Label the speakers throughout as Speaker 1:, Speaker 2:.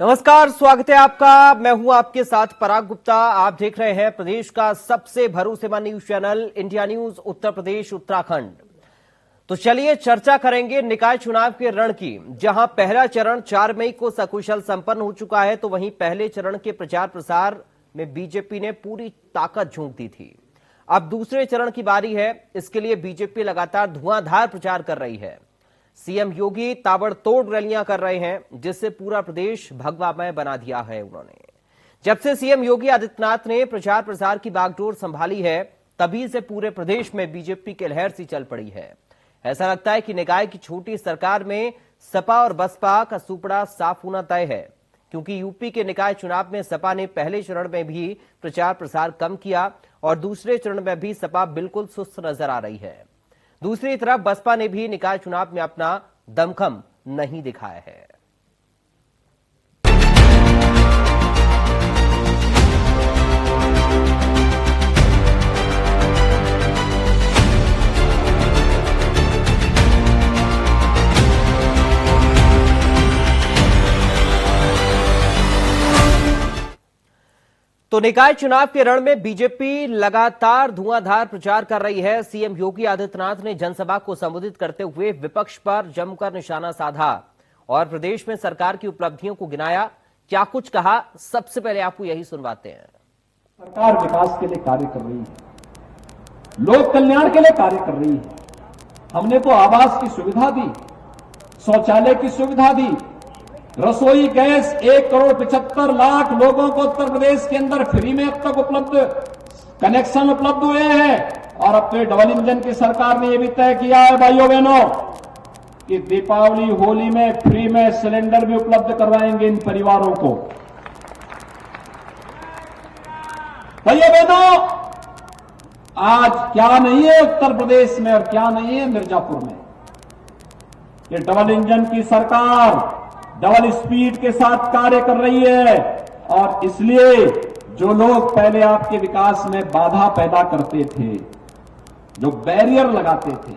Speaker 1: नमस्कार, स्वागत है आपका। मैं हूं आपके साथ पराग गुप्ता। आप देख रहे हैं प्रदेश का सबसे भरोसेमंद news channel India news Uttar Pradesh Uttarakhand. तो चलिए चर्चा करेंगे निकाय चुनाव के रण की, जहां पहला चरण 4 मई को सकुशल संपन्न हो चुका है, तो वहीं पहले चरण के प्रचार प्रसार में बीजेपी ने पूरी ताकत झोंक दी थी। अब दूसरे चरण की बारी है। इसके लिए बीजेपी लगातार धुआंधार प्रचार कर रही है। सीएम योगी ताबड़तोड़ रैलियां कर रहे हैं, जिससे पूरा प्रदेश भगवामय बना दिया है उन्होंने। जब से सीएम योगी आदित्यनाथ ने प्रचार प्रसार की बागडोर संभाली है, तभी से पूरे प्रदेश में बीजेपी की लहर सी चल पड़ी है। ऐसा लगता है कि निकाय की छोटी सरकार में सपा और बसपा का सुपड़ा साफ होना तय है, क्योंकि यूपी के निकाय चुनाव में सपा ने पहले चरण में भी प्रचार प्रसार कम किया और दूसरे चरण में भी सपा बिल्कुल सुस्त नजर आ रही है। दूसरी तरफ बसपा ने भी निकाय चुनाव में अपना दमखम नहीं दिखाया है। तो निकाय चुनाव के रण में बीजेपी लगातार धुआंधार प्रचार कर रही है। सीएम योगी आदित्यनाथ ने जनसभा को संबोधित करते हुए विपक्ष पर जमकर निशाना साधा और प्रदेश में सरकार की उपलब्धियों को गिनाया। क्या कुछ कहा, सबसे पहले आपको यही सुनवाते हैं।
Speaker 2: सरकार विकास के लिए कार्य कर रही है, लोक कल्याण के लिए कार्य कर रही है। हमने तो आवास की सुविधा दी, शौचालय की सुविधा दी, रसोई गैस 1,75,00,000 लोगों को उत्तर प्रदेश के अंदर फ्री में अब तक उपलब्ध कनेक्शन उपलब्ध हुए हैं। और अपने डबल इंजन की सरकार ने यह भी तय किया है भाइयों बहनों कि दीपावली होली में फ्री में सिलेंडर भी उपलब्ध करवाएंगे इन परिवारों को। भाइयों बहनों, आज क्या नहीं है उत्तर प्रदेश में और क्या नहीं है मिर्जापुर में। ये डबल इंजन की सरकार डबल स्पीड के साथ कार्य कर रही है। और इसलिए जो लोग पहले आपके विकास में बाधा पैदा करते थे, जो बैरियर लगाते थे,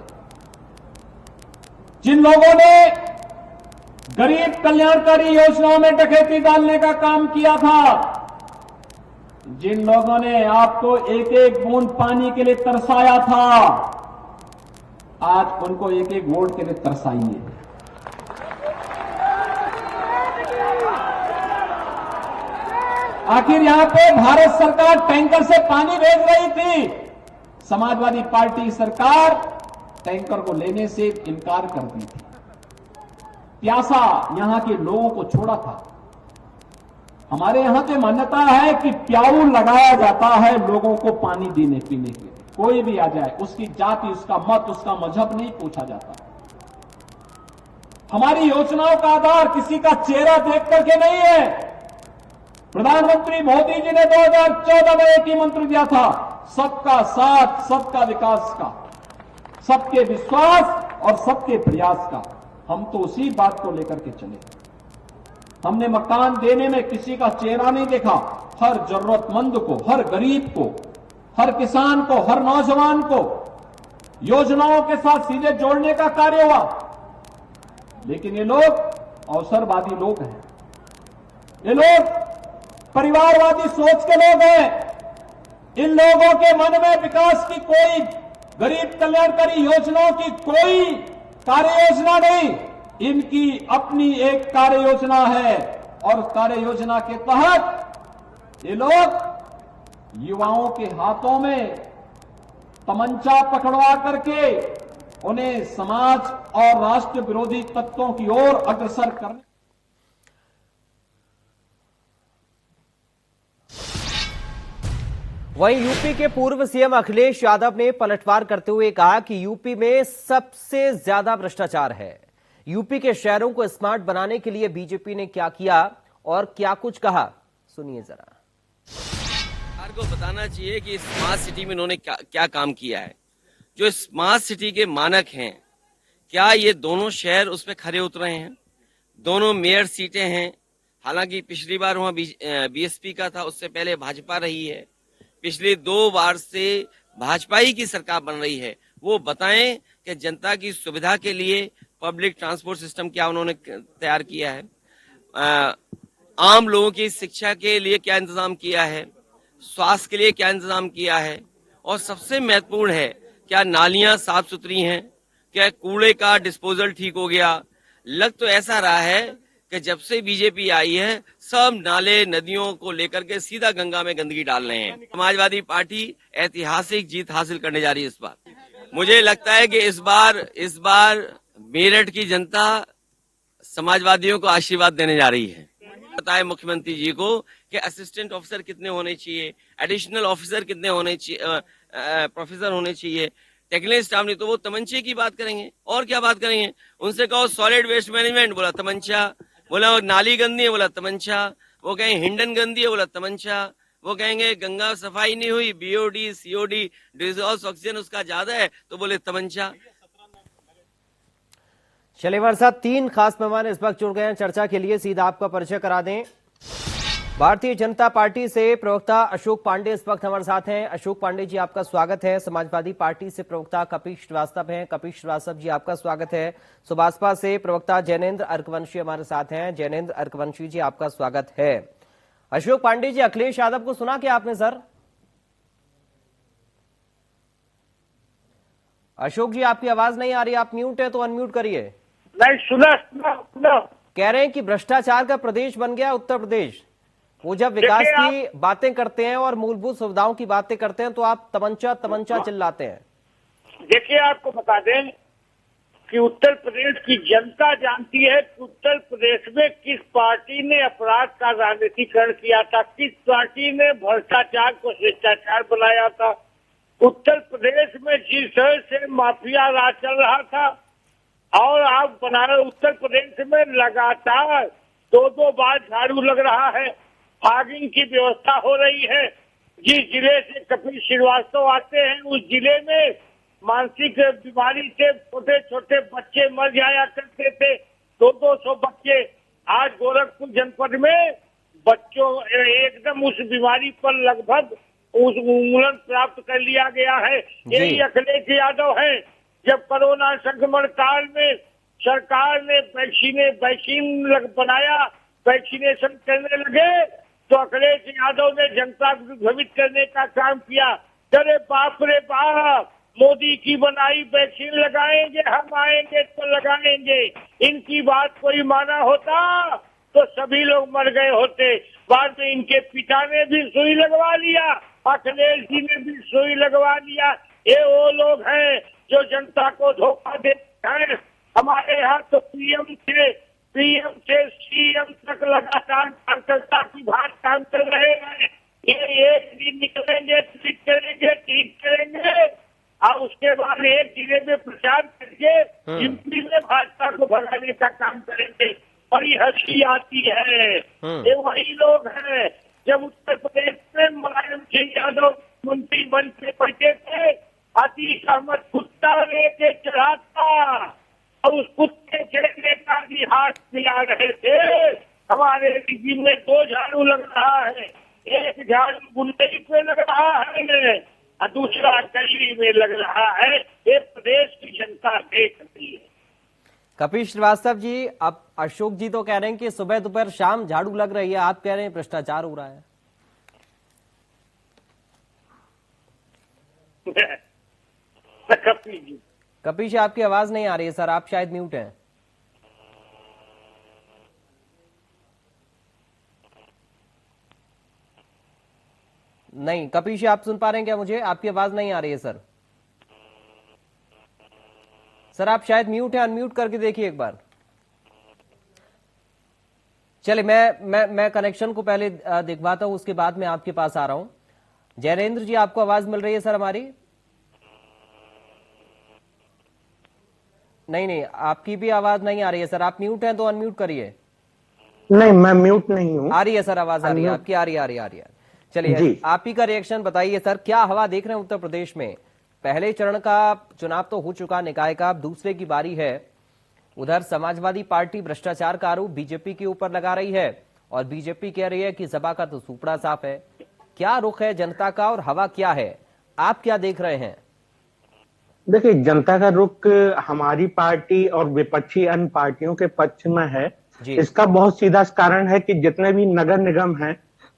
Speaker 2: जिन लोगों ने गरीब कल्याणकारी योजनाओं में डकैती डालने का काम किया था, जिन लोगों ने आपको एक एक बूंद पानी के लिए तरसाया था, आज उनको एक एक वोट के लिए तरसाइए। आखिर यहां पे भारत सरकार टैंकर से पानी भेज रही थी, समाजवादी पार्टी सरकार टैंकर को लेने से इनकार कर दी थी। प्यासा यहां के लोगों को छोड़ा था। हमारे यहां तो मान्यता है कि प्याऊ लगाया जाता है लोगों को पानी देने पीने के लिए। कोई भी आ जाए, उसकी जाति, उसका मत, उसका मजहब नहीं पूछा जाता। हमारी योजनाओं का आधार किसी का चेहरा देख करके नहीं है। प्रधानमंत्री मोदी जी ने 2014 में एक ही मंत्र दिया था, सबका साथ, सबका विकास का, सबके विश्वास और सबके प्रयास का। हम तो उसी बात को लेकर के चले। हमने मकान देने में किसी का चेहरा नहीं देखा। हर जरूरतमंद को, हर गरीब को, हर किसान को, हर नौजवान को योजनाओं के साथ सीधे जोड़ने का कार्य हुआ। लेकिन ये लोग अवसरवादी लोग हैं, ये लोग परिवारवादी सोच के लोग हैं। इन लोगों के मन में विकास की कोई, गरीब कल्याणकारी योजनाओं की कोई कार्य योजना नहीं। इनकी अपनी एक कार्य योजना है और कार्य योजना के तहत ये लोग युवाओं के हाथों में तमंचा पकड़वा करके उन्हें समाज और राष्ट्र विरोधी तत्वों की ओर अग्रसर करने।
Speaker 1: वहीं यूपी के पूर्व सीएम अखिलेश यादव ने पलटवार करते हुए कहा कि यूपी में सबसे ज्यादा भ्रष्टाचार है। यूपी के शहरों को स्मार्ट बनाने के लिए बीजेपी ने क्या किया और क्या कुछ कहा, सुनिए जरा।
Speaker 3: सरकार को बताना चाहिए कि स्मार्ट सिटी में इन्होंने क्या काम किया है। जो स्मार्ट सिटी के मानक हैं, क्या ये दोनों शहर उस पर खरे उतरे हैं? दोनों मेयर सीटें हैं। हालांकि पिछली बार वहां बीएसपी का था, उससे पहले भाजपा रही है। पिछले 2 बार से भाजपा ही की सरकार बन रही है। वो बताएं कि जनता की सुविधा के लिए पब्लिक ट्रांसपोर्ट सिस्टम क्या उन्होंने तैयार किया है। आम लोगों की शिक्षा के लिए क्या इंतजाम किया है, स्वास्थ्य के लिए क्या इंतजाम किया है, और सबसे महत्वपूर्ण है क्या नालियां साफ सुथरी हैं, क्या कूड़े का डिस्पोजल ठीक हो गया। लग तो ऐसा रहा है कि जब से बीजेपी आई है सब नाले नदियों को लेकर के सीधा गंगा में गंदगी डाल रहे हैं। समाजवादी पार्टी ऐतिहासिक जीत हासिल करने जा रही है इस बार। मुझे लगता है कि इस बार मेरठ की जनता समाजवादियों को आशीर्वाद देने जा रही है। बताए मुख्यमंत्री जी को कि असिस्टेंट ऑफिसर कितने होने चाहिए, एडिशनल ऑफिसर कितने होने चाहिए, प्रोफेसर होने चाहिए, टेक्निकल स्टाफ नहीं तो वो तमंचे की बात करेंगे और क्या बात करेंगे। उनसे कहो सॉलिड वेस्ट मैनेजमेंट, बोला तमंचा, बोला नाली गंदी है, बोला तमंचा, वो कहें हिंडन गंदी है, बोला तमंचा, वो कहेंगे गंगा सफाई नहीं हुई, बीओडी सीओडी डिजॉल्व ऑक्सीजन उसका ज्यादा है तो बोले तमंचा।
Speaker 1: चलिए हमारे साथ 3 खास मेहमान इस वक्त जुड़ गए हैं चर्चा के लिए। सीधा आपका परिचय करा दें। भारतीय जनता पार्टी से प्रवक्ता अशोक पांडे इस वक्त हमारे साथ हैं। अशोक पांडे जी आपका स्वागत है। समाजवादी पार्टी से प्रवक्ता कपिल श्रीवास्तव हैं। कपिल श्रीवास्तव जी आपका स्वागत है। सुभाषपा से प्रवक्ता जैनेन्द्र अर्कवंशी हमारे साथ हैं। जैनेन्द्र अर्कवंशी जी आपका स्वागत है। अशोक पांडे जी, अखिलेश यादव को सुना क्या आपने सर? अशोक जी आपकी आवाज नहीं आ रही, आप म्यूट है तो अनम्यूट करिए।
Speaker 4: नहीं, सुना।
Speaker 1: कह रहे हैं कि भ्रष्टाचार का प्रदेश बन गया उत्तर प्रदेश। वो जब विकास की बातें करते हैं और मूलभूत सुविधाओं की बातें करते हैं तो आप तमंचा चिल्लाते हैं।
Speaker 4: देखिए, आपको बता दें कि उत्तर प्रदेश की जनता जानती है कि उत्तर प्रदेश में किस पार्टी ने अपराध का राजनीतिकरण किया था, किस पार्टी ने भ्रष्टाचार को शिष्टाचार बनाया था। उत्तर प्रदेश में जिस तरह से माफिया राज चल रहा था और आप बनारस उत्तर प्रदेश में लगातार 2 बार झाड़ू लग रहा है, फॉगिंग की व्यवस्था हो रही है। जिस जिले से कपिल श्रीवास्तव आते हैं उस जिले में मानसिक बीमारी से छोटे छोटे बच्चे मर जाया करते थे, 200 बच्चे। आज गोरखपुर जनपद में बच्चों एकदम उस बीमारी पर लगभग उन्मूलन प्राप्त कर लिया गया है। यही अखिलेश यादव है। जब कोरोना संक्रमण काल में सरकार ने वैक्सीन बनाया, वैक्सीनेशन करने लगे तो अखिलेश यादव ने जनता को भ्रमित करने का काम किया। अरे बाप रे बाप, मोदी की बनाई वैक्सीन लगाएंगे, हम आएंगे तो लगाएंगे। इनकी बात कोई माना होता तो सभी लोग मर गए होते। बाद में इनके पिता ने भी सुई लगवा लिया, अखिलेश जी ने भी सुई लगवा लिया। ये वो लोग हैं जो जनता को धोखा देते हैं। हमारे यहाँ तो पीएम से सीएम तक लगातार कार्यकर्ता की भात काम कर रहे हैं। ये एक दिन निकलेंगे, ट्वीट करेंगे और उसके बाद एक जिले में प्रचार करके यूपी में भाजपा को भगाने का काम करेंगे। बड़ी हंसी आती है। ये वही लोग हैं जब उत्तर प्रदेश में मुलायम सिंह यादव मंत्री बन के बैठे थे, आतिश अहमद कुत्ता लेके चढ़ा था और उस कुत्ते के नेता भी हाथ मिला रहे थे। हमारे दिल्ली में 2 झाड़ू लग रहा है, एक झाड़ू गुंडई पे लग रहा है और दूसरा कचरी में लग रहा है। ये प्रदेश की जनता देख रही है।
Speaker 1: कपिल श्रीवास्तव जी, अब अशोक जी तो कह रहे हैं कि सुबह दोपहर शाम झाड़ू लग रही है, आप कह रहे हैं भ्रष्टाचार हो रहा है। कपिल जी आपकी आवाज नहीं आ रही है सर, आप शायद म्यूट हैं। नहीं, कपिल जी आप सुन पा रहे हैं क्या मुझे? आपकी आवाज नहीं आ रही है सर। सर आप शायद म्यूट है, अनम्यूट करके देखिए एक बार। चलिए मैं कनेक्शन को पहले दिखवाता हूं, उसके बाद मैं आपके पास आ रहा हूं। जैनेन्द्र जी आपको आवाज मिल रही है सर हमारी? नहीं, आपकी भी आवाज नहीं आ रही है सर। आप म्यूट हैं तो अनम्यूट करिए।
Speaker 4: नहीं, मैं म्यूट नहीं हूं।
Speaker 1: आ रही है सर, आवाज आ रही है आपकी, आ रही है। चलिए आप ही का रिएक्शन बताइए सर, क्या हवा देख रहे हैं उत्तर प्रदेश में? पहले चरण का चुनाव तो हो चुका निकाय का, अब दूसरे की बारी है। उधर समाजवादी पार्टी भ्रष्टाचार का आरोप बीजेपी के ऊपर लगा रही है और बीजेपी कह रही है कि सपा का तो सुपड़ा साफ है। क्या रुख है जनता का और हवा क्या है, आप क्या देख रहे हैं?
Speaker 4: देखिए, जनता का रुख हमारी पार्टी और विपक्षी अन्य पार्टियों के पक्ष में है।
Speaker 1: जी।
Speaker 5: इसका बहुत सीधा कारण है कि जितने भी नगर निगम हैं,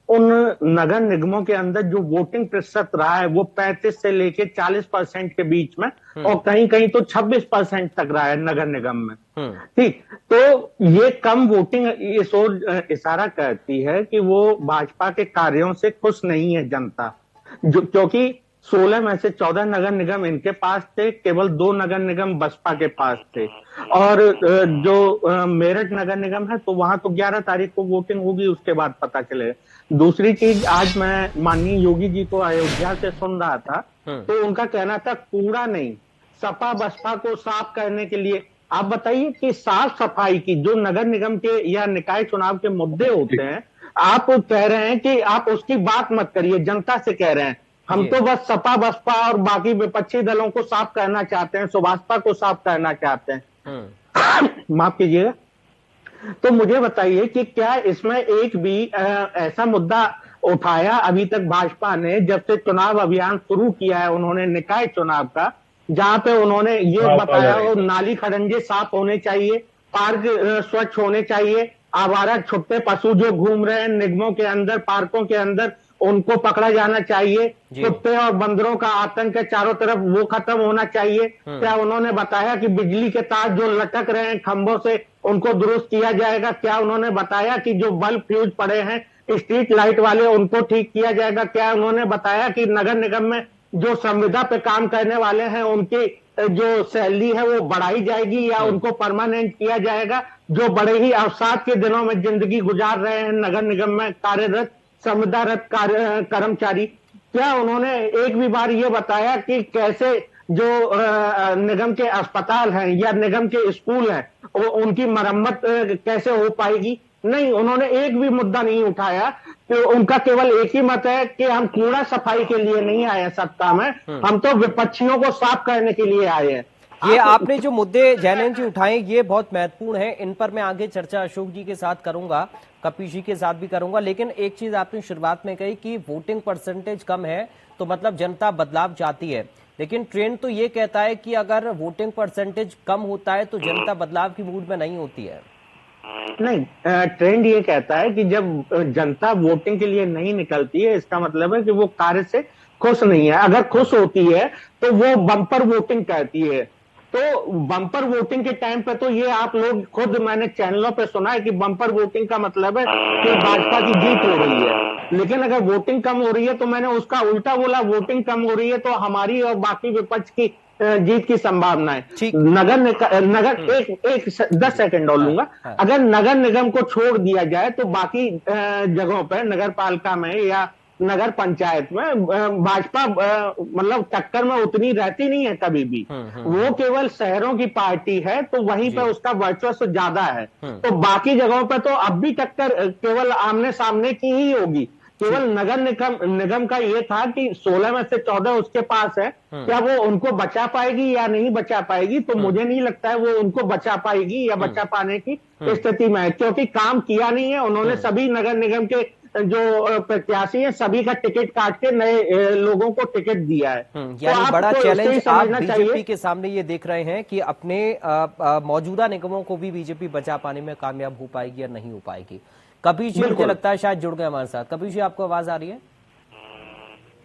Speaker 5: उन नगर निगमों के अंदर जो वोटिंग प्रतिशत रहा है वो 35 से लेके 40% के बीच में, और कहीं कहीं तो 26% तक रहा है नगर निगम में। ठीक, तो ये कम वोटिंग इस ओर इशारा करती है कि वो भाजपा के कार्यों से खुश नहीं है जनता, जो क्योंकि 16 में से 14 नगर निगम इनके पास थे, केवल 2 नगर निगम बसपा के पास थे। और जो मेरठ नगर निगम है तो वहां तो 11 तारीख को वोटिंग होगी, उसके बाद पता चलेगा। दूसरी चीज, आज मैं माननीय योगी जी को अयोध्या से सुन रहा था, तो उनका कहना था कूड़ा नहीं, सपा बसपा को साफ करने के लिए। आप बताइए कि साफ सफाई की जो नगर निगम के या निकाय चुनाव के मुद्दे होते हैं, आप कह रहे हैं कि आप उसकी बात मत करिए, जनता से कह रहे हैं। हम तो बस सपा बसपा और बाकी विपक्षी दलों को साफ करना चाहते हैं, सुभाषपा को साफ करना चाहते हैं। माफ कीजिएगा। तो मुझे बताइए कि क्या इसमें एक भी ऐसा मुद्दा उठाया अभी तक भाजपा ने, जब से चुनाव अभियान शुरू किया है उन्होंने निकाय चुनाव का, जहां पे उन्होंने ये बताया वो नाली खड़ंजे साफ होने चाहिए, पार्क स्वच्छ होने चाहिए, आवारा छुट्टे पशु जो घूम रहे हैं निगमों के अंदर, पार्कों के अंदर, उनको पकड़ा जाना चाहिए, कुत्ते और बंदरों का आतंक है चारों तरफ, वो खत्म होना चाहिए। क्या उन्होंने बताया कि बिजली के तार जो लटक रहे हैं खंभों से उनको दुरुस्त किया जाएगा? क्या उन्होंने बताया कि जो बल्ब फ्यूज पड़े हैं स्ट्रीट लाइट वाले उनको ठीक किया जाएगा? क्या उन्होंने बताया कि नगर निगम में जो संविदा पे काम करने वाले हैं उनकी जो सैलरी है वो बढ़ाई जाएगी या उनको परमानेंट किया जाएगा? जो बड़े ही अवसाद के दिनों में जिंदगी गुजार रहे हैं नगर निगम में कार्यरत संविदारत कर्मचारी, क्या उन्होंने एक भी बार ये बताया कि कैसे जो निगम के अस्पताल हैं या निगम के स्कूल हैं उनकी मरम्मत कैसे हो पाएगी? नहीं, उन्होंने एक भी मुद्दा नहीं उठाया। तो उनका केवल एक ही मत है कि हम कूड़ा सफाई के लिए नहीं आए हैं सत्ता में, हम तो विपक्षियों को साफ करने के लिए आए हैं।
Speaker 1: ये आपने जो मुद्दे जैनन जी उठाए ये बहुत महत्वपूर्ण है, इन पर मैं आगे चर्चा अशोक जी के साथ करूंगा, कपिल जी के साथ भी करूंगा। लेकिन एक चीज आपने शुरुआत में कही कि वोटिंग परसेंटेज कम है तो मतलब जनता बदलाव चाहती है, लेकिन ट्रेंड तो ये कहता है कि अगर वोटिंग परसेंटेज कम होता है तो जनता बदलाव की मूड में नहीं होती है।
Speaker 5: नहीं, ट्रेंड ये कहता है कि जब जनता वोटिंग के लिए नहीं निकलती है इसका मतलब है कि वो कार्य से खुश नहीं है। अगर खुश होती है तो वो बम्पर वोटिंग कहती है। तो बम्पर वोटिंग के टाइम पे तो ये आप लोग खुद, मैंने चैनलों पे सुना है कि बम्पर वोटिंग का मतलब है कि भाजपा की जीत हो रही है। लेकिन अगर वोटिंग कम हो रही है तो मैंने उसका उल्टा बोला, वोटिंग कम हो रही है तो हमारी और बाकी विपक्ष की जीत की संभावना है। नगर एक 10 सेकंड और लूंगा। अगर नगर निगम को छोड़ दिया जाए तो बाकी जगहों पर नगर पालिका में या नगर पंचायत में भाजपा मतलब टक्कर में उतनी रहती नहीं है कभी भी। वो केवल शहरों की पार्टी है तो वहीं पर उसका वर्चस्व ज्यादा है। तो बाकी जगहों पर तो अब भी टक्कर केवल आमने सामने की ही होगी। केवल नगर निगम का ये था कि 16 में से 14 उसके पास है, क्या वो उनको बचा पाएगी या नहीं बचा पाएगी? तो मुझे नहीं लगता है वो उनको बचा पाएगी या बचा पाने की स्थिति में है, क्योंकि काम किया नहीं है उन्होंने। सभी नगर निगम के जो प्रत्याशी हैं सभी का टिकट काट के नए लोगों को टिकट दिया है।
Speaker 1: यानी बड़ा चैलेंज आप बीजेपी के सामने ये देख रहे हैं कि अपने मौजूदा निगमों को भी बीजेपी बचा पाने में कामयाब हो पाएगी या नहीं हो पाएगी। कपिल जी मुझे लगता है शायद जुड़ गए हमारे साथ। कपिल जी आपको आवाज आ रही है?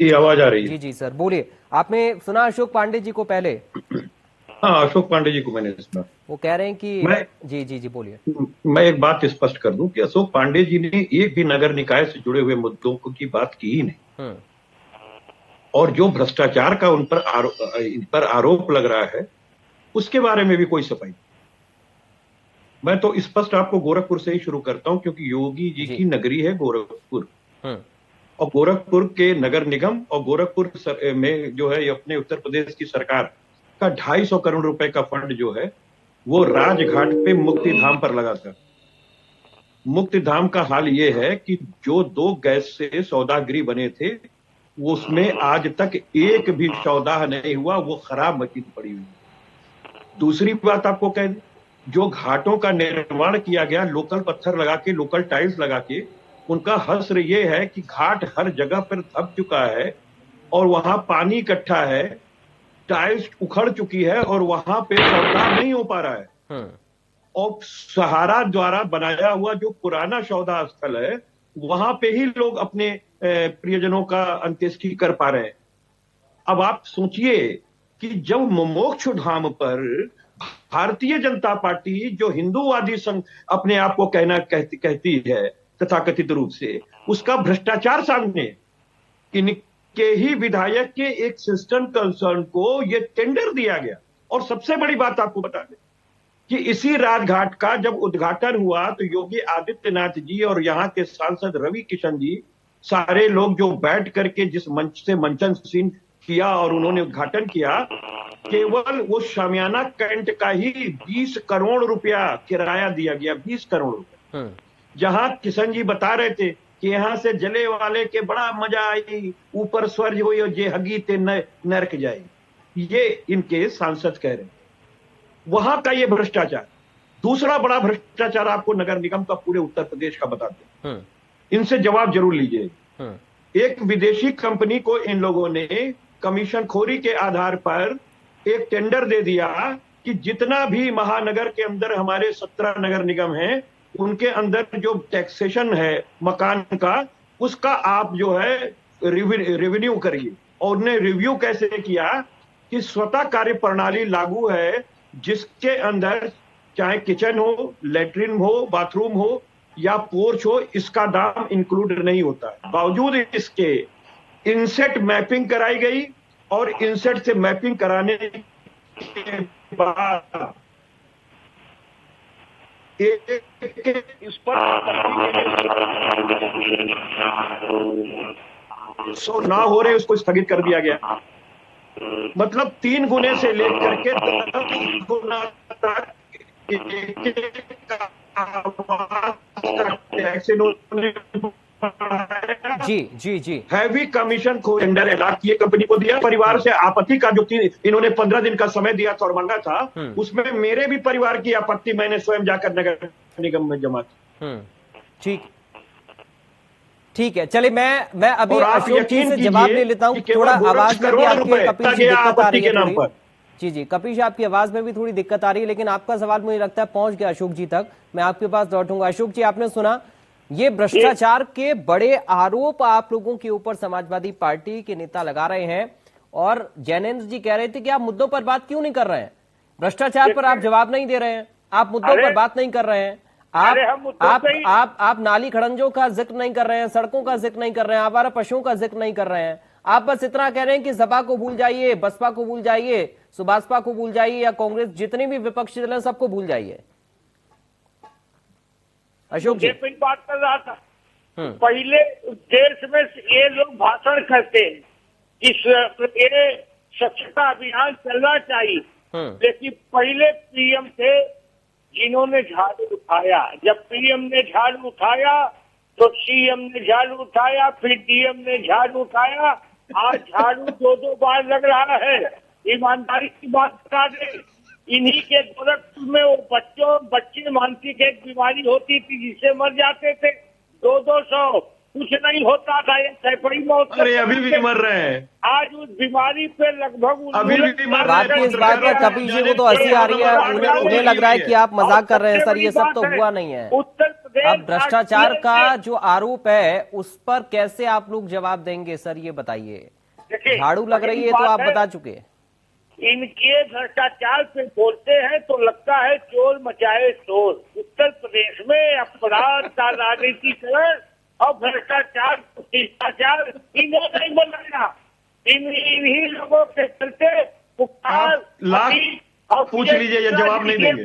Speaker 6: जी आवाज आ रही है।
Speaker 1: जी जी सर बोलिए। आपने सुना अशोक पांडे जी को पहले?
Speaker 6: हाँ, अशोक पांडे जी को मैंने सुना।
Speaker 1: वो कह रहे हैं कि जी जी जी बोलिए।
Speaker 6: मैं एक बात स्पष्ट कर दूं कि अशोक पांडे जी ने एक भी नगर निकाय से जुड़े हुए मुद्दों की बात की ही नहीं। और जो भ्रष्टाचार का इन पर आरोप लग रहा है उसके बारे में भी कोई सफाई। मैं तो स्पष्ट आपको गोरखपुर से ही शुरू करता हूं क्योंकि योगी जी की नगरी है गोरखपुर। और गोरखपुर के नगर निगम और गोरखपुर में जो है अपने उत्तर प्रदेश की सरकार का 250 करोड़ रुपए का फंड जो है वो राजघाट पे मुक्ति धाम पर लगा था। मुक्ति धाम का हाल ये है कि जो 2 गैस से सौदागृह बने थे उसमें आज तक एक भी सौदा नहीं हुआ, वो खराब मशीन पड़ी हुई। दूसरी बात आपको कह दें, जो घाटों का निर्माण किया गया लोकल पत्थर लगा के, लोकल टाइल्स लगा के, उनका हश्र ये है कि घाट हर जगह पर दब चुका है और वहां पानी इकट्ठा है, टाइल्स उखड़ चुकी है और वहां पे सौदा नहीं हो पा रहा है। और सहारा द्वारा बनाया हुआ जो पुराना सौदा स्थल है वहां पे ही लोग अपने प्रियजनों का अंत्येष्टि कर पा रहे हैं। अब आप सोचिए कि जब मोक्ष धाम पर भारतीय जनता पार्टी जो हिंदूवादी संघ अपने आप को कहती है तथाकथित रूप से, उसका भ्रष्टाचार सामने, इनके ही विधायक के एक सिस्टम कंसर्न को ये टेंडर दिया गया। और सबसे बड़ी बात आपको बता दें कि इसी राजघाट का जब उद्घाटन हुआ तो योगी आदित्यनाथ जी और यहाँ के सांसद रवि किशन जी सारे लोग जो बैठ करके जिस मंच से मंचन सीन किया और उन्होंने उद्घाटन किया, केवल वो शामियाना कैंट का ही 20 करोड़ रुपया किराया दिया गया, 20 करोड़ रुपया। जहां किशन जी बता रहे थे कि यहां से जले वाले के बड़ा मजा आई, ऊपर स्वर्ग हुई जे हगी ते नरक जाए, ये इनके सांसद कह रहे हैं। वहां का ये भ्रष्टाचार। दूसरा बड़ा भ्रष्टाचार आपको नगर निगम का पूरे उत्तर प्रदेश का बताते हैं, इनसे जवाब जरूर लीजिए। एक विदेशी कंपनी को इन लोगों ने कमीशन खोरी के आधार पर एक टेंडर दे दिया कि जितना भी महानगर के अंदर हमारे 17 नगर निगम हैं, उनके अंदर जो टैक्सेशन है मकान का, उसका आप जो है रेवेन्यू करिए। और उन्हें रिव्यू कैसे किया कि स्वतः कार्य प्रणाली लागू है, जिसके अंदर चाहे किचन हो, लेटरिन हो, बाथरूम हो या पोर्च हो, इसका दाम इंक्लूड नहीं होता है। बावजूद इसके इनसेट मैपिंग कराई गई और इनसेट से मैपिंग कराने के बाद इस पर ना हो रहे उसको स्थगित कर दिया गया। मतलब 3 गुने से लेकर के 10 गुना तक
Speaker 1: जी
Speaker 6: हैवी कमीशन को टेंडर एलाट किए कंपनी को दिया। परिवार से आपत्ति का जो इन्होंने 15 दिन का समय दिया था और मांगा था, उसमें मेरे भी परिवार की आपत्ति मैंने स्वयं जाकर नगर निगम में जमा की।
Speaker 1: ठीक है, चलिए मैं अभी अशोक जी से जवाब ले लेता हूं। थोड़ा आवाज में भी आपकी कपिश जी दिक्कत आ रही है जी कपिश, आपकी आवाज में भी थोड़ी दिक्कत आ रही है, लेकिन आपका सवाल मुझे लगता है पहुंच गया अशोक जी तक। मैं आपके पास लौटूंगा। अशोक जी, आपने सुना ये भ्रष्टाचार के बड़े आरोप आप लोगों के ऊपर समाजवादी पार्टी के नेता लगा रहे हैं, और जैनेन्द्र जी कह रहे थे कि आप मुद्दों पर बात क्यों नहीं कर रहे हैं, भ्रष्टाचार पर आप जवाब नहीं दे रहे हैं, आप मुद्दों पर बात नहीं कर रहे हैं, आप नाली खड़ंजों का जिक्र नहीं कर रहे हैं, सड़कों का जिक्र नहीं कर रहे हैं, आवारा पशुओं का जिक्र नहीं कर रहे हैं। आप बस इतना कह रहे हैं कि सपा को भूल जाइए, बसपा को भूल जाइए, सुभाषपा को भूल जाइए, या कांग्रेस जितने भी विपक्षी दल हैं सबको भूल जाइए। अशोक जी
Speaker 4: बात कर रहा था, पहले देश में ये लोग भाषण करते हैं कि ये स्वच्छता अभियान चलना चाहिए, लेकिन पहले पीएम थे जिन्होंने झाड़ू उठाया। जब पीएम ने झाड़ू उठाया तो सीएम ने झाड़ू उठाया, फिर डीएम ने झाड़ू उठाया। आज झाड़ू 2-2 बार लग रहा है। ईमानदारी की बात बता दें, इन्हीं के गोरखपुर में वो बच्चे मानसिक एक बीमारी होती थी जिससे मर जाते थे 200-200, कुछ नहीं होता था, ये सैकड़ी मौत।
Speaker 6: अरे अभी भी मर रहे हैं।
Speaker 4: आज उस बीमारी पे लगभग
Speaker 6: अभी भी मर रहे हैं।
Speaker 1: इस बात पर कपिल जी को तो हंसी आ रही है, उन्हें लग रहा है कि आप मजाक कर रहे हैं। सर, ये सब तो हुआ नहीं है।
Speaker 4: उत्तर प्रदेश
Speaker 1: अब भ्रष्टाचार का जो आरोप है उस पर कैसे आप लोग जवाब देंगे, सर ये बताइए। झाड़ू लग रही है तो आप बता चुके।
Speaker 4: इनके भ्रष्टाचार पे बोलते हैं तो लगता है चोर मचाए शोर। उत्तर प्रदेश में अपराध का राजनीतिकरण और भ्रष्टाचार इन्हें नहीं बनाया। इन्हीं लोगों के चलते
Speaker 6: पूछ लीजिए, ये जवाब नहीं देंगे।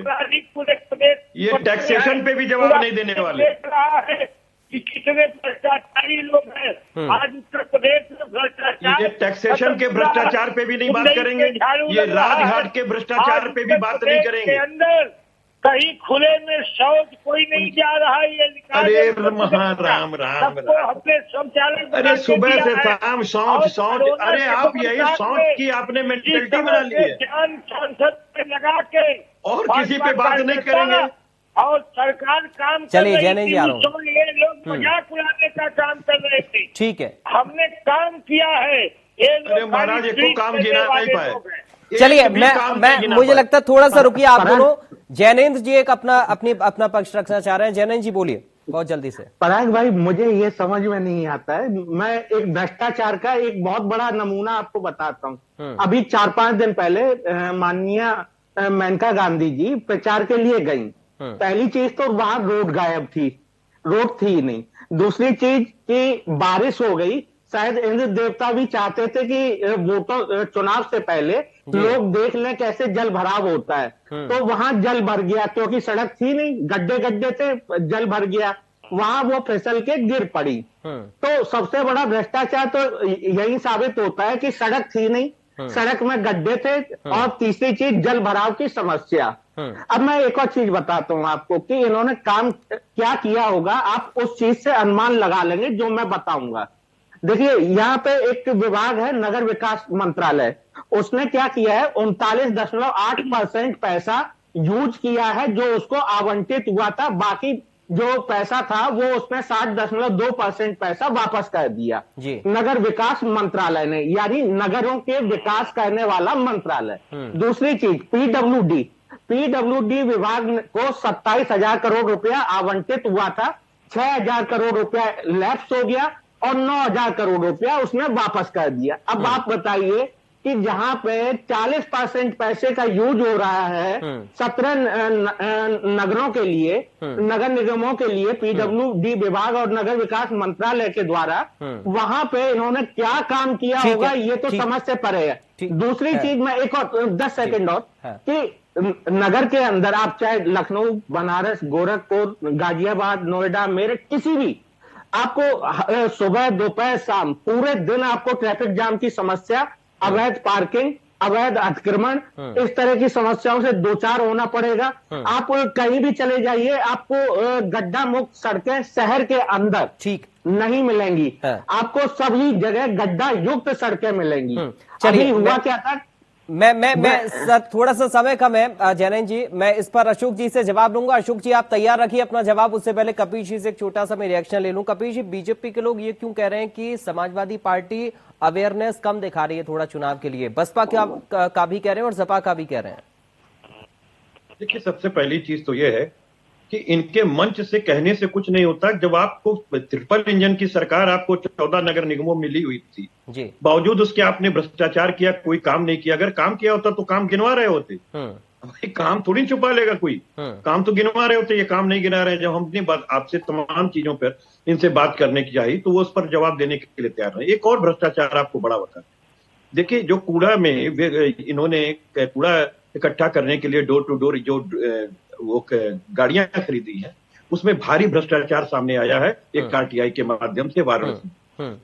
Speaker 6: ये टैक्सेशन पे भी जवाब नहीं देने वाले।
Speaker 4: देख रहा है कि कितने भ्रष्टाचारी लोग हैं आज उत्तर प्रदेश में। भ्रष्टाचार,
Speaker 6: ये टैक्सेशन के भ्रष्टाचार पे भी नहीं बात करेंगे, ये राजघाट के भ्रष्टाचार पे भी बात नहीं करेंगे।
Speaker 4: अंदर कहीं खुले में शौच कोई नहीं जा रहा है, ये
Speaker 6: अरे राम
Speaker 4: अपने शौचालय।
Speaker 6: अरे सुबह से शाम शौच। अरे आप यही शौच की आपने मेंटेलिटी बना ली है।
Speaker 4: संसद पे लगा के
Speaker 6: और किसी पे बात नहीं करेंगे।
Speaker 4: और सरकार काम
Speaker 1: चलिए जैनेन्द्र जी आ रहा हूं।
Speaker 4: ये लोग मजाक उड़ाने का काम कर रहे थे।
Speaker 1: ठीक है,
Speaker 4: हमने काम किया है। ये
Speaker 6: अरे महाराज, इसको काम गिना नहीं पाए,
Speaker 1: चलिए,
Speaker 6: भी काम नहीं गिना
Speaker 1: मुझे
Speaker 6: पाए।
Speaker 1: लगता है थोड़ा सा रुकिए आप दोनों। जैनेन्द्र जी एक अपना पक्ष रखना चाह रहे हैं। जैनेन्द्र जी बोलिए बहुत जल्दी से।
Speaker 5: पराग भाई, मुझे ये समझ में नहीं आता है। मैं एक भ्रष्टाचार का एक बहुत बड़ा नमूना आपको बताता हूँ। अभी 4-5 दिन पहले माननीय मेनका गांधी जी प्रचार के लिए गई। पहली चीज तो वहां रोड गायब थी, रोड थी ही नहीं। दूसरी चीज कि बारिश हो गई। शायद इंद्र देवता भी चाहते थे कि वोटों चुनाव से पहले लोग देख लें कैसे जल भराव होता है। तो वहां जल भर गया, क्योंकि सड़क थी नहीं, गड्ढे गड्ढे थे, जल भर गया, वहां वो फिसल के गिर पड़ी। तो सबसे बड़ा भ्रष्टाचार तो यही साबित होता है कि सड़क थी नहीं, सड़क में गड्ढे थे, और तीसरी चीज जल भराव की समस्या। अब मैं एक और चीज बताता हूं आपको कि इन्होंने काम क्या किया होगा। आप उस चीज से अनुमान लगा लेंगे जो मैं बताऊंगा। देखिए, यहाँ पे एक विभाग है नगर विकास मंत्रालय, उसने क्या किया है, 39.8% पैसा यूज किया है जो उसको आवंटित हुआ था। बाकी जो पैसा था वो उसमें 60.2% पैसा वापस कर दिया
Speaker 1: जी।
Speaker 5: नगर विकास मंत्रालय ने, यानी नगरों के विकास करने वाला मंत्रालय। दूसरी चीज पीडब्ल्यूडी विभाग को 27,000 करोड़ रुपया आवंटित हुआ था। 6,000 करोड़ रुपया लैप्स हो गया और 9,000 करोड़ रुपया उसने वापस कर दिया। अब आप बताइए कि जहां पे 40% पैसे का यूज हो रहा है 17 नगरों के लिए, नगर निगमों के लिए, पीडब्ल्यूडी विभाग और नगर विकास मंत्रालय के द्वारा, वहां पे इन्होंने क्या काम किया होगा ये तो समझ से परे है। दूसरी चीज मैं एक और 10 सेकंड और कि नगर के अंदर आप चाहे लखनऊ, बनारस, गोरखपुर, गाजियाबाद, नोएडा, मेरठ, किसी भी, आपको सुबह दोपहर शाम पूरे दिन आपको ट्रैफिक जाम की समस्या, अवैध पार्किंग, अवैध अतिक्रमण, इस तरह की समस्याओं से दो चार होना पड़ेगा। आप कहीं भी चले जाइए, आपको गड्ढा मुक्त सड़कें शहर के अंदर ठीक नहीं मिलेंगी। आपको सभी जगह गड्ढा युक्त सड़कें मिलेंगी।
Speaker 1: चलिए,
Speaker 5: हुआ क्या था,
Speaker 1: मैं सर, थोड़ा सा समय कम है जैनेन्द्र जी, मैं इस पर अशोक जी से जवाब लूंगा। अशोक जी आप तैयार रखिए अपना जवाब, उससे पहले कपिल जी से एक छोटा सा मैं रिएक्शन ले लूं। कपिल जी, बीजेपी के लोग ये क्यों कह रहे हैं कि समाजवादी पार्टी अवेयरनेस कम दिखा रही है थोड़ा चुनाव के लिए? बसपा का भी कह रहे हैं और सपा का भी कह रहे हैं।
Speaker 6: देखिए, सबसे पहली चीज तो यह है कि इनके मंच से कहने से कुछ नहीं होता। जब आपको ट्रिपल इंजन की सरकार, आपको 14 नगर निगमों मिली हुई थी जी, बावजूद उसके आपने भ्रष्टाचार किया, कोई काम नहीं किया। अगर काम किया होता तो काम गिनवा रहे होते। भाई काम थोड़ी छुपा लेगा कोई, काम तो गिनवा रहे होते, ये काम नहीं गिना रहे। जब हमने बात आपसे तमाम चीजों पर इनसे बात करने की चाहिए तो वो उस पर जवाब देने के लिए तैयार नहीं। एक और भ्रष्टाचार आपको बड़ा बता, देखिए जो कूड़ा में इन्होंने कूड़ा इकट्ठा करने के लिए डोर टू डोर जो वो गाड़ियां खरीदी हैं, उसमें भारी भ्रष्टाचार सामने आया है एक आरटीआई के माध्यम से वाराणसी।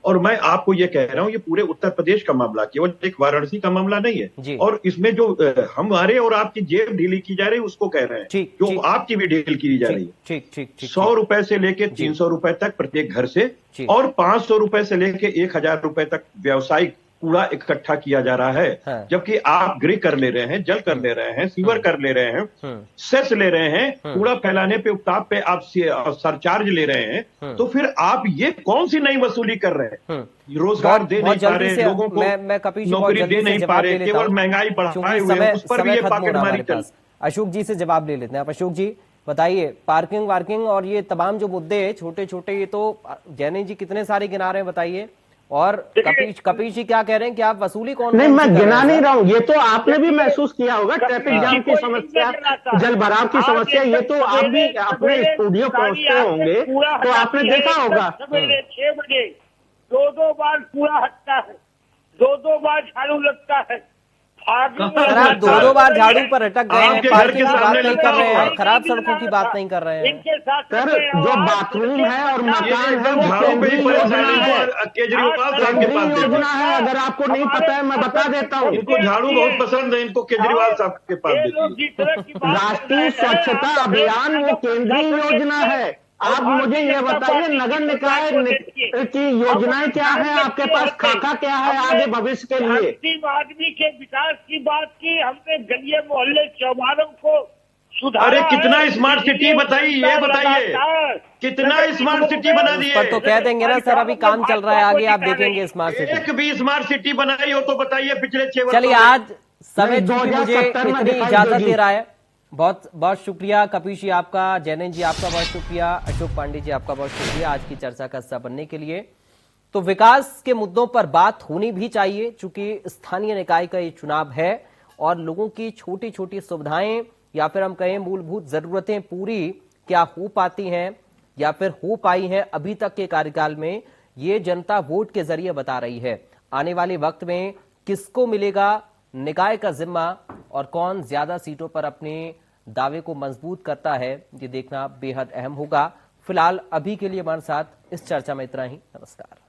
Speaker 6: और मैं आपको ये कह रहा हूं, ये पूरे उत्तर प्रदेश का मामला, केवल एक वाराणसी का मामला नहीं है। और इसमें जो हमारे और आपकी जेब ढीली की जा रही है उसको कह रहे हैं, जो आपकी भी ढील की जा रही है। 100 रुपए से लेके 300 रुपए तक प्रत्येक घर से, और 500 रुपए से लेके 1,000 रुपए तक व्यावसायिक कूड़ा इकट्ठा किया जा रहा है। जबकि आप गृह कर ले रहे हैं, जल कर ले रहे हैं, सीवर कर ले रहे हैं, सेस ले रहे हैं, कूड़ा फैलाने पे उपताप पे आप सरचार्ज ले रहे हैं। तो फिर आप ये कौन सी नई वसूली कर रहे हैं? रोजगार दे नहीं पा रहे लोगों को, नौकरी दे नहीं पा रहे, केवल महंगाई बढ़ाए हुए हैं, उस पर भी ये पॉकेटमारी चल।
Speaker 1: अशोक जी से जवाब ले लेते हैं। आप अशोक जी बताइए, पार्किंग वार्किंग और ये तमाम जो मुद्दे हैं छोटे छोटे, ये तो जैनेन्द्र जी कितने सारे गिना रहे हैं बताइए। और कपिल जी क्या कह रहे हैं कि आप वसूली कौन?
Speaker 5: नहीं, मैं गिना नहीं रहा हूँ, ये तो आपने भी महसूस किया होगा। ट्रैफिक जाम की समस्या, जल भराव की समस्या, ये तो आप भी अपने स्टूडियो पहुंचते होंगे तो आपने देखा होगा।
Speaker 4: 6 बजे 2 बार कूड़ा हटता है, 2 बार झाड़ू लगता है।
Speaker 1: सर आप 2 बार झाड़ू पर अटक गए हैं, पार्किंग की बात नहीं कर रहे हैं, खराब सड़कों की बात नहीं कर रहे हैं।
Speaker 5: सर जो बाथरूम है और मकान है वो केंद्रीय योजना है,
Speaker 6: केजरीवाल साहब के पास
Speaker 5: योजना है। अगर आपको नहीं पता है मैं बता देता हूँ।
Speaker 6: इनको झाड़ू बहुत पसंद है, इनको केजरीवाल साहब के पास
Speaker 5: राष्ट्रीय स्वच्छता अभियान वो केंद्रीय योजना है। आप मुझे ये बताइए, नगर निकाय की योजनाएं क्या है आपके पास, खाका क्या है आगे भविष्य के लिए?
Speaker 4: अंतिम आदमी के विकास की बात की हमने, गलिए मोहल्ले चौबारों को सुधारा।
Speaker 6: अरे कितना स्मार्ट सिटी बताइए, ये बताइए कितना स्मार्ट सिटी बना दी है?
Speaker 1: तो कह देंगे ना सर अभी काम चल रहा है, आगे आप देखेंगे स्मार्ट सिटी।
Speaker 6: एक भी स्मार्ट सिटी बनाई हो तो बताइए पिछले 6 वर्षों।
Speaker 1: चलिए आज समय
Speaker 5: नहीं,
Speaker 1: चूंकि मुझे
Speaker 5: 2070 में
Speaker 1: इतनी
Speaker 5: दिखाई
Speaker 1: इजाजत
Speaker 5: देगी।
Speaker 1: दे रहा है। बहुत बहुत शुक्रिया कपीश जी आपका, जैनेन जी आपका बहुत शुक्रिया, अशोक पांडे जी आपका बहुत शुक्रिया आज की चर्चा का हिस्सा बनने के लिए। तो विकास के मुद्दों पर बात होनी भी चाहिए, चूंकि स्थानीय निकाय का ये चुनाव है और लोगों की छोटी छोटी सुविधाएं या फिर हम कहें मूलभूत जरूरतें पूरी क्या हो पाती हैं या फिर हो पाई हैं अभी तक के कार्यकाल में, ये जनता वोट के जरिए बता रही है। आने वाले वक्त में किसको मिलेगा निकाय का जिम्मा और कौन ज्यादा सीटों पर अपने दावे को मजबूत करता है, ये देखना बेहद अहम होगा। फिलहाल अभी के लिए हमारे साथ इस चर्चा में इतना ही। नमस्कार।